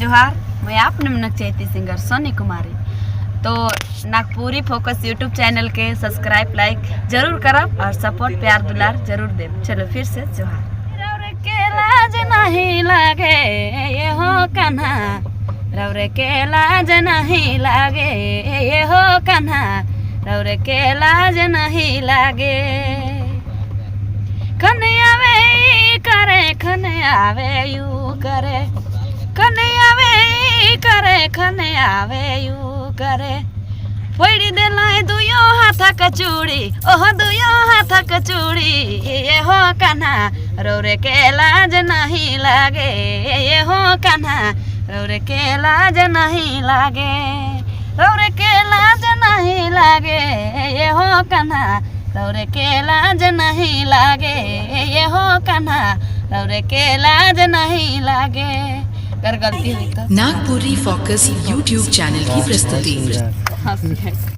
जोहार। मैं आपने मनक चैती सिंगर सोनी कुमारी। तो नागपुरी फोकस यूट्यूब चैनल के सब्सक्राइब लाइक जरूर करब और सपोर्ट प्यार दुलार जरूर देव। चलो फिर से जोहार। रौरे के लाज नहीं लागे ये हो कन्हा, रौरे के लाज नहीं लागे ये हो कन्हा, रौरे के लाज नहीं लागे। खने आवे करे खने आवे यू करे, खने आवे करे खने आवे यू करे। फोड़ी दे लाए दुयो हाथ कचूड़ी, ओह दुयो हाथ कचूड़ी ये हो कन्हा, रौरे के लाज नहीं लागे ये हो कन्हा, रौरे के लाज नहीं लागे, रौरे के लाज नहीं लागे ये हो कन्हा, रौरे के लाज नहीं लागे ये हो कन्हा, रौरे के लाज नहीं लागे। अगर गलती हुई तो नागपुरी फोकस यूट्यूब चैनल की प्रस्तुति।